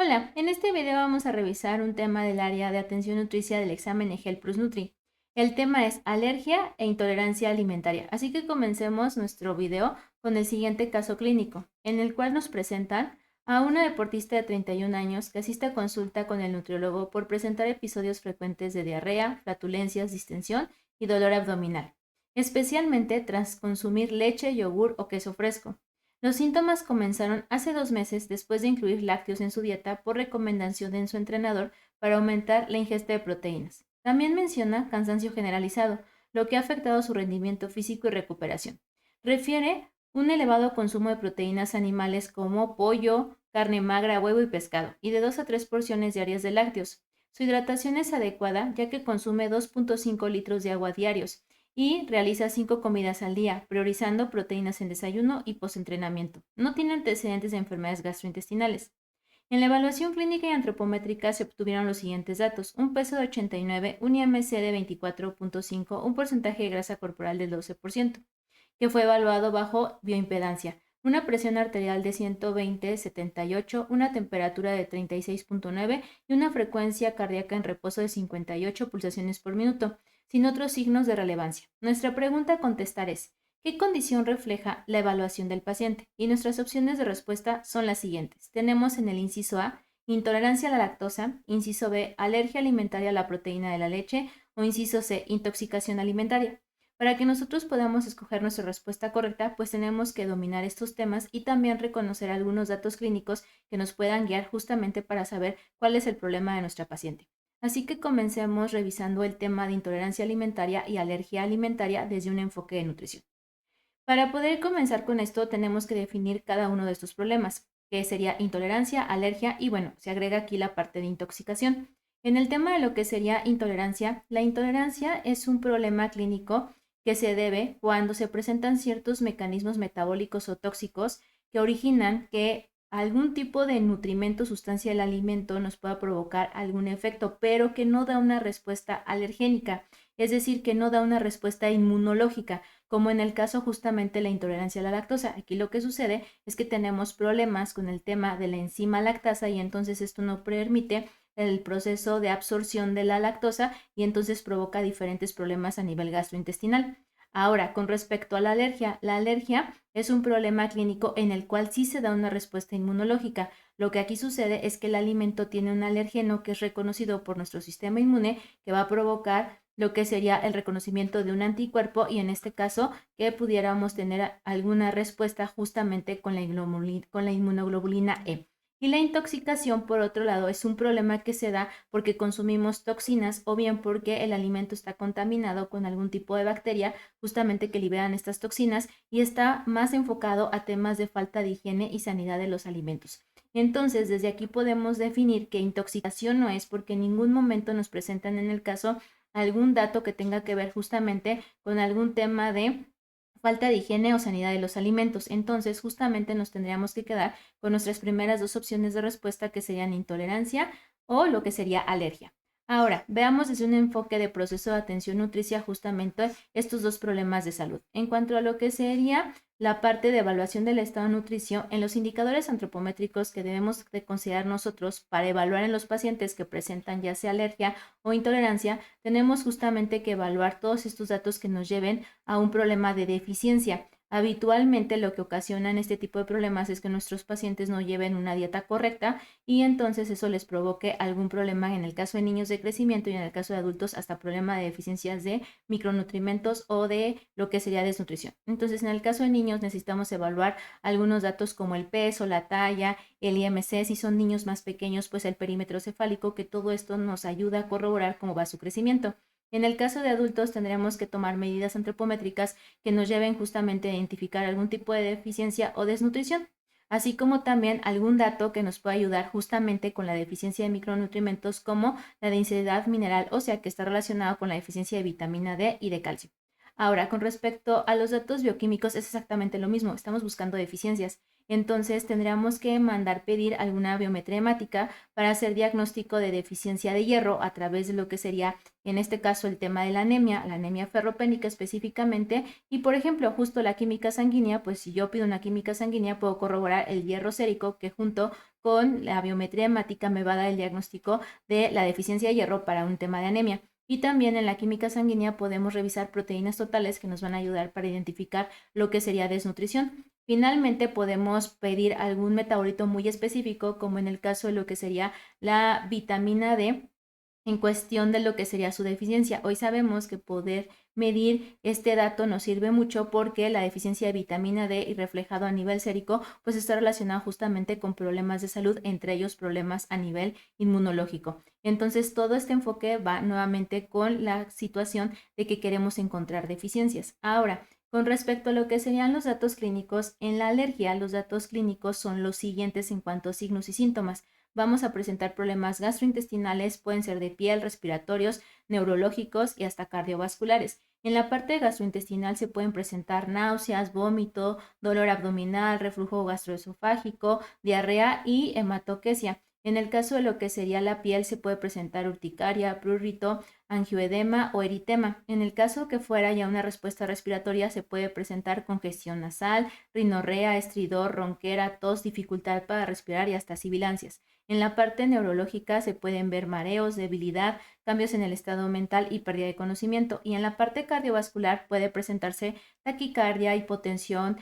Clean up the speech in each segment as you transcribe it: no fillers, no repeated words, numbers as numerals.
Hola, en este video vamos a revisar un tema del área de atención nutricia del examen EGEL Plus Nutri. El tema es alergia e intolerancia alimentaria, así que comencemos nuestro video con el siguiente caso clínico, en el cual nos presentan a una deportista de 31 años que asiste a consulta con el nutriólogo por presentar episodios frecuentes de diarrea, flatulencias, distensión y dolor abdominal, especialmente tras consumir leche, yogur o queso fresco. Los síntomas comenzaron hace 2 meses después de incluir lácteos en su dieta por recomendación de su entrenador para aumentar la ingesta de proteínas. También menciona cansancio generalizado, lo que ha afectado su rendimiento físico y recuperación. Refiere un elevado consumo de proteínas animales como pollo, carne magra, huevo y pescado, y de 2 a 3 porciones diarias de lácteos. Su hidratación es adecuada ya que consume 2.5 litros de agua diarios y realiza 5 comidas al día, priorizando proteínas en desayuno y postentrenamiento. No tiene antecedentes de enfermedades gastrointestinales. En la evaluación clínica y antropométrica se obtuvieron los siguientes datos: un peso de 89, un IMC de 24.5, un porcentaje de grasa corporal del 12%, que fue evaluado bajo bioimpedancia, una presión arterial de 120/78, una temperatura de 36.9 y una frecuencia cardíaca en reposo de 58 pulsaciones por minuto, sin otros signos de relevancia. Nuestra pregunta a contestar es: ¿qué condición refleja la evaluación del paciente? Y nuestras opciones de respuesta son las siguientes. Tenemos en el inciso A, intolerancia a la lactosa; inciso B, alergia alimentaria a la proteína de la leche; o inciso C, intoxicación alimentaria. Para que nosotros podamos escoger nuestra respuesta correcta, pues tenemos que dominar estos temas y también reconocer algunos datos clínicos que nos puedan guiar justamente para saber cuál es el problema de nuestra paciente. Así que comencemos revisando el tema de intolerancia alimentaria y alergia alimentaria desde un enfoque de nutrición. Para poder comenzar con esto, tenemos que definir cada uno de estos problemas, que sería intolerancia, alergia y bueno, se agrega aquí la parte de intoxicación. En el tema de lo que sería intolerancia, la intolerancia es un problema clínico que se debe cuando se presentan ciertos mecanismos metabólicos o tóxicos que originan que algún tipo de nutrimento, sustancia del alimento nos pueda provocar algún efecto, pero que no da una respuesta alergénica, es decir, que no da una respuesta inmunológica, como en el caso justamente de la intolerancia a la lactosa. Aquí lo que sucede es que tenemos problemas con el tema de la enzima lactasa y entonces esto no permite el proceso de absorción de la lactosa y entonces provoca diferentes problemas a nivel gastrointestinal. Ahora, con respecto a la alergia es un problema clínico en el cual sí se da una respuesta inmunológica. Lo que aquí sucede es que el alimento tiene un alergeno que es reconocido por nuestro sistema inmune, que va a provocar lo que sería el reconocimiento de un anticuerpo y en este caso que pudiéramos tener alguna respuesta justamente con la inmunoglobulina E. Y la intoxicación, por otro lado, es un problema que se da porque consumimos toxinas o bien porque el alimento está contaminado con algún tipo de bacteria justamente que liberan estas toxinas y está más enfocado a temas de falta de higiene y sanidad de los alimentos. Entonces, desde aquí podemos definir que intoxicación no es porque en ningún momento nos presentan en el caso algún dato que tenga que ver justamente con algún tema de falta de higiene o sanidad de los alimentos. Entonces, justamente nos tendríamos que quedar con nuestras primeras dos opciones de respuesta que serían intolerancia o lo que sería alergia. Ahora, veamos desde un enfoque de proceso de atención nutricia justamente estos dos problemas de salud. En cuanto a lo que sería la parte de evaluación del estado de nutrición, en los indicadores antropométricos que debemos de considerar nosotros para evaluar en los pacientes que presentan ya sea alergia o intolerancia, tenemos justamente que evaluar todos estos datos que nos lleven a un problema de deficiencia. Habitualmente lo que ocasionan este tipo de problemas es que nuestros pacientes no lleven una dieta correcta y entonces eso les provoque algún problema en el caso de niños de crecimiento y en el caso de adultos hasta problema de deficiencias de micronutrimentos o de lo que sería desnutrición. Entonces en el caso de niños necesitamos evaluar algunos datos como el peso, la talla, el IMC; si son niños más pequeños pues el perímetro cefálico, que todo esto nos ayuda a corroborar cómo va su crecimiento. En el caso de adultos tendremos que tomar medidas antropométricas que nos lleven justamente a identificar algún tipo de deficiencia o desnutrición, así como también algún dato que nos pueda ayudar justamente con la deficiencia de micronutrientes como la densidad mineral ósea, que está relacionado con la deficiencia de vitamina D y de calcio. Ahora, con respecto a los datos bioquímicos es exactamente lo mismo, estamos buscando deficiencias. Entonces tendríamos que mandar pedir alguna biometría hemática para hacer diagnóstico de deficiencia de hierro a través de lo que sería en este caso el tema de la anemia ferropénica específicamente, y por ejemplo justo la química sanguínea, pues si yo pido una química sanguínea puedo corroborar el hierro sérico que junto con la biometría hemática me va a dar el diagnóstico de la deficiencia de hierro para un tema de anemia. Y también en la química sanguínea podemos revisar proteínas totales que nos van a ayudar para identificar lo que sería desnutrición. Finalmente podemos pedir algún metabolito muy específico, como en el caso de lo que sería la vitamina D, en cuestión de lo que sería su deficiencia. Hoy sabemos que poder medir este dato nos sirve mucho porque la deficiencia de vitamina D y reflejado a nivel sérico pues está relacionado justamente con problemas de salud, entre ellos problemas a nivel inmunológico. Entonces todo este enfoque va nuevamente con la situación de que queremos encontrar deficiencias. Ahora, con respecto a lo que serían los datos clínicos, en la alergia los datos clínicos son los siguientes en cuanto a signos y síntomas. Vamos a presentar problemas gastrointestinales, pueden ser de piel, respiratorios, neurológicos y hasta cardiovasculares. En la parte gastrointestinal se pueden presentar náuseas, vómito, dolor abdominal, reflujo gastroesofágico, diarrea y hematoquesia. En el caso de lo que sería la piel se puede presentar urticaria, prurito, angioedema o eritema. En el caso que fuera ya una respuesta respiratoria se puede presentar congestión nasal, rinorrea, estridor, ronquera, tos, dificultad para respirar y hasta sibilancias. En la parte neurológica se pueden ver mareos, debilidad, cambios en el estado mental y pérdida de conocimiento. Y en la parte cardiovascular puede presentarse taquicardia, hipotensión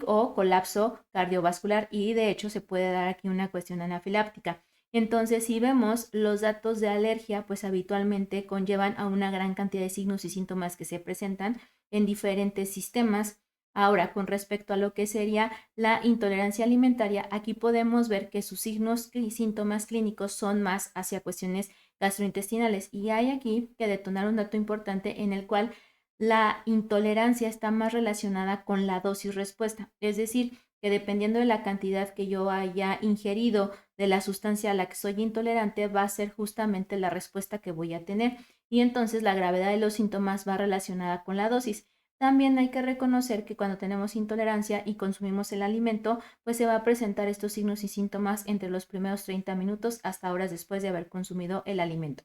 o colapso cardiovascular, y de hecho se puede dar aquí una cuestión anafiláptica. Entonces, si vemos los datos de alergia, pues habitualmente conllevan a una gran cantidad de signos y síntomas que se presentan en diferentes sistemas. Ahora, con respecto a lo que sería la intolerancia alimentaria, aquí podemos ver que sus signos y síntomas clínicos son más hacia cuestiones gastrointestinales, y hay aquí que detonar un dato importante en el cual la intolerancia está más relacionada con la dosis respuesta, es decir, que dependiendo de la cantidad que yo haya ingerido de la sustancia a la que soy intolerante, va a ser justamente la respuesta que voy a tener, y entonces la gravedad de los síntomas va relacionada con la dosis. También hay que reconocer que cuando tenemos intolerancia y consumimos el alimento, pues se va a presentar estos signos y síntomas entre los primeros 30 minutos hasta horas después de haber consumido el alimento.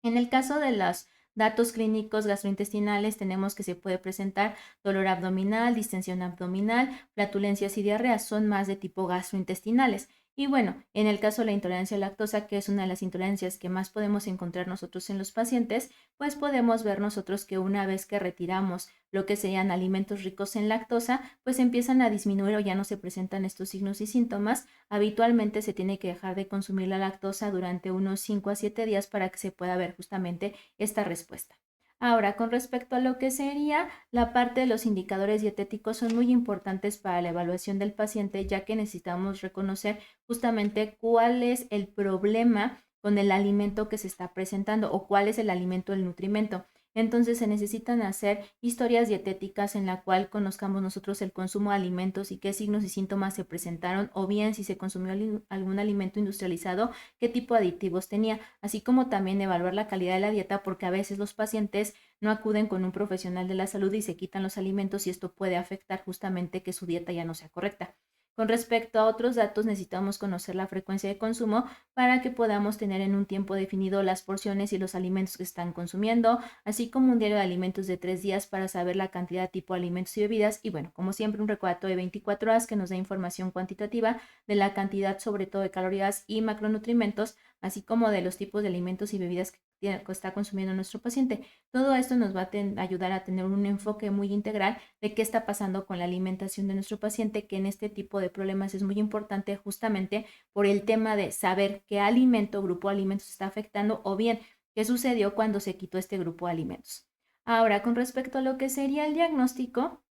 En el caso de los datos clínicos gastrointestinales, tenemos que se puede presentar dolor abdominal, distensión abdominal, flatulencias y diarreas, son más de tipo gastrointestinales. Y bueno, en el caso de la intolerancia a la lactosa, que es una de las intolerancias que más podemos encontrar nosotros en los pacientes, pues podemos ver nosotros que una vez que retiramos lo que serían alimentos ricos en lactosa, pues empiezan a disminuir o ya no se presentan estos signos y síntomas. Habitualmente se tiene que dejar de consumir la lactosa durante unos 5 a 7 días para que se pueda ver justamente esta respuesta. Ahora, con respecto a lo que sería la parte de los indicadores dietéticos, son muy importantes para la evaluación del paciente, ya que necesitamos reconocer justamente cuál es el problema con el alimento que se está presentando o cuál es el alimento del nutrimento. Entonces se necesitan hacer historias dietéticas en la cual conozcamos nosotros el consumo de alimentos y qué signos y síntomas se presentaron, o bien si se consumió algún alimento industrializado, qué tipo de aditivos tenía, así como también evaluar la calidad de la dieta, porque a veces los pacientes no acuden con un profesional de la salud y se quitan los alimentos, y esto puede afectar justamente que su dieta ya no sea correcta. Con respecto a otros datos, necesitamos conocer la frecuencia de consumo para que podamos tener en un tiempo definido las porciones y los alimentos que están consumiendo, así como un diario de alimentos de 3 días para saber la cantidad, tipo de alimentos y bebidas, y bueno, como siempre, un recordatorio de 24 horas que nos da información cuantitativa de la cantidad, sobre todo de calorías y macronutrientes, así como de los tipos de alimentos y bebidas que está consumiendo nuestro paciente. Todo esto nos va a ayudar a tener un enfoque muy integral de qué está pasando con la alimentación de nuestro paciente, que en este tipo de problemas es muy importante justamente por el tema de saber qué alimento, grupo de alimentos está afectando, o bien qué sucedió cuando se quitó este grupo de alimentos. Ahora, con respecto a lo que sería el diagnóstico,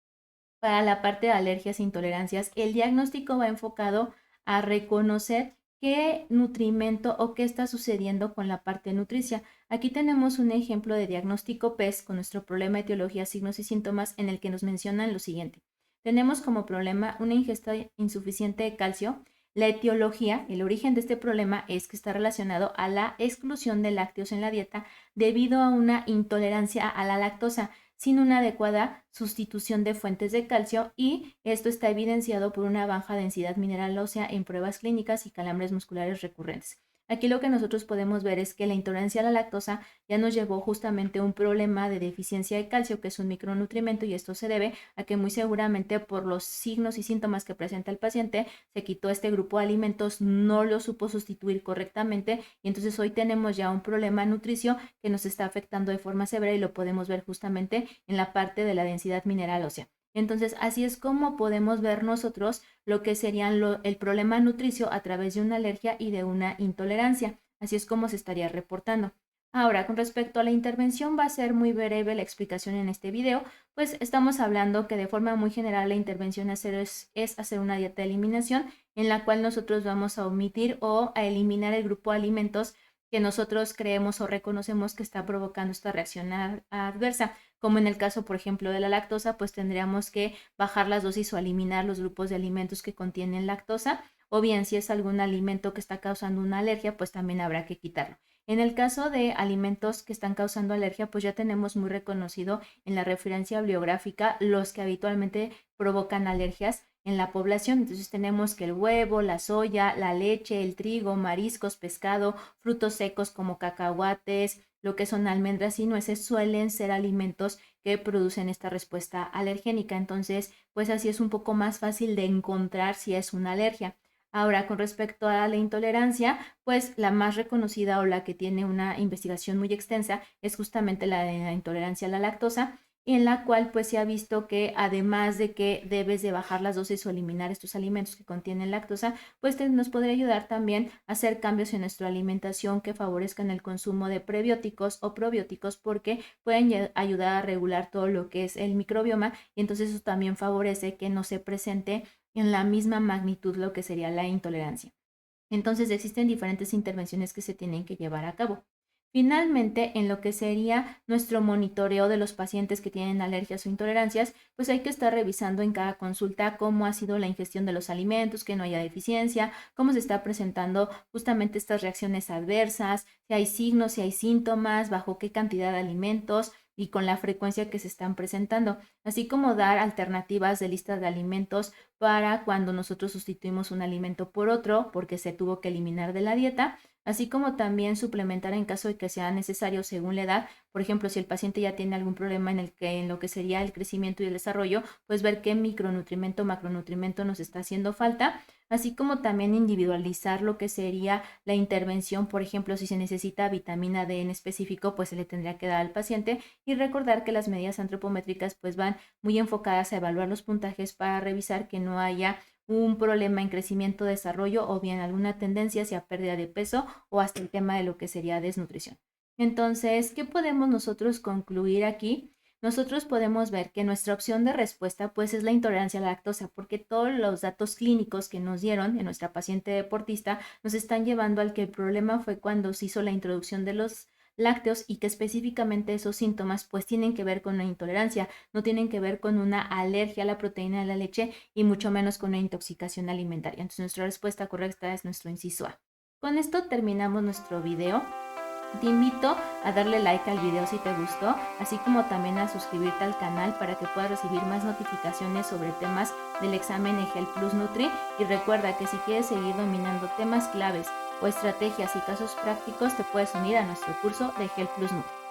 para la parte de alergias e intolerancias, el diagnóstico va enfocado a reconocer qué nutrimento o qué está sucediendo con la parte nutricia. Aquí tenemos un ejemplo de diagnóstico PES con nuestro problema de etiología, signos y síntomas, en el que nos mencionan lo siguiente. Tenemos como problema una ingesta insuficiente de calcio. La etiología, el origen de este problema, es que está relacionado a la exclusión de lácteos en la dieta debido a una intolerancia a la lactosa, sin una adecuada sustitución de fuentes de calcio, y esto está evidenciado por una baja densidad mineral ósea en pruebas clínicas y calambres musculares recurrentes. Aquí lo que nosotros podemos ver es que la intolerancia a la lactosa ya nos llevó justamente a un problema de deficiencia de calcio, que es un micronutrimento, y esto se debe a que muy seguramente por los signos y síntomas que presenta el paciente se quitó este grupo de alimentos, no lo supo sustituir correctamente, y entonces hoy tenemos ya un problema nutricio que nos está afectando de forma severa y lo podemos ver justamente en la parte de la densidad mineral ósea. Entonces, así es como podemos ver nosotros lo que serían el problema nutricio a través de una alergia y de una intolerancia. Así es como se estaría reportando. Ahora, con respecto a la intervención, va a ser muy breve la explicación en este video, pues estamos hablando que de forma muy general la intervención a hacer es hacer una dieta de eliminación en la cual nosotros vamos a omitir o a eliminar el grupo de alimentos que nosotros creemos o reconocemos que está provocando esta reacción adversa. Como en el caso, por ejemplo, de la lactosa, pues tendríamos que bajar las dosis o eliminar los grupos de alimentos que contienen lactosa, o bien si es algún alimento que está causando una alergia, pues también habrá que quitarlo. En el caso de alimentos que están causando alergia, pues ya tenemos muy reconocido en la referencia bibliográfica los que habitualmente provocan alergias en la población. Entonces tenemos que el huevo, la soya, la leche, el trigo, mariscos, pescado, frutos secos como cacahuates, lo que son almendras y nueces suelen ser alimentos que producen esta respuesta alergénica. Entonces, pues así es un poco más fácil de encontrar si es una alergia. Ahora, con respecto a la intolerancia, pues la más reconocida o la que tiene una investigación muy extensa es justamente la de la intolerancia a la lactosa, en la cual pues se ha visto que además de que debes de bajar las dosis o eliminar estos alimentos que contienen lactosa, pues nos podría ayudar también a hacer cambios en nuestra alimentación que favorezcan el consumo de prebióticos o probióticos, porque pueden ayudar a regular todo lo que es el microbioma, y entonces eso también favorece que no se presente en la misma magnitud lo que sería la intolerancia. Entonces existen diferentes intervenciones que se tienen que llevar a cabo. Finalmente, en lo que sería nuestro monitoreo de los pacientes que tienen alergias o intolerancias, pues hay que estar revisando en cada consulta cómo ha sido la ingestión de los alimentos, que no haya deficiencia, cómo se está presentando justamente estas reacciones adversas, si hay signos, si hay síntomas, bajo qué cantidad de alimentos y con la frecuencia que se están presentando, así como dar alternativas de listas de alimentos para cuando nosotros sustituimos un alimento por otro porque se tuvo que eliminar de la dieta, así como también suplementar en caso de que sea necesario según la edad. Por ejemplo, si el paciente ya tiene algún problema en lo que sería el crecimiento y el desarrollo, pues ver qué micronutrimento o macronutrimento nos está haciendo falta, así como también individualizar lo que sería la intervención. Por ejemplo, si se necesita vitamina D en específico, pues se le tendría que dar al paciente, y recordar que las medidas antropométricas pues van muy enfocadas a evaluar los puntajes para revisar que no haya un problema en crecimiento, desarrollo o bien alguna tendencia hacia pérdida de peso o hasta el tema de lo que sería desnutrición. Entonces, ¿qué podemos nosotros concluir aquí? Nosotros podemos ver que nuestra opción de respuesta pues es la intolerancia a la lactosa, porque todos los datos clínicos que nos dieron en nuestra paciente deportista nos están llevando al que el problema fue cuando se hizo la introducción de los lácteos, y que específicamente esos síntomas pues tienen que ver con una intolerancia, no tienen que ver con una alergia a la proteína de la leche y mucho menos con una intoxicación alimentaria. Entonces nuestra respuesta correcta es nuestro inciso A. Con esto terminamos nuestro video. Te invito a darle like al video si te gustó, así como también a suscribirte al canal para que puedas recibir más notificaciones sobre temas del examen EGEL Plus Nutri. Y recuerda que si quieres seguir dominando temas claves o estrategias y casos prácticos, te puedes unir a nuestro curso de EGEL Plus Nutri.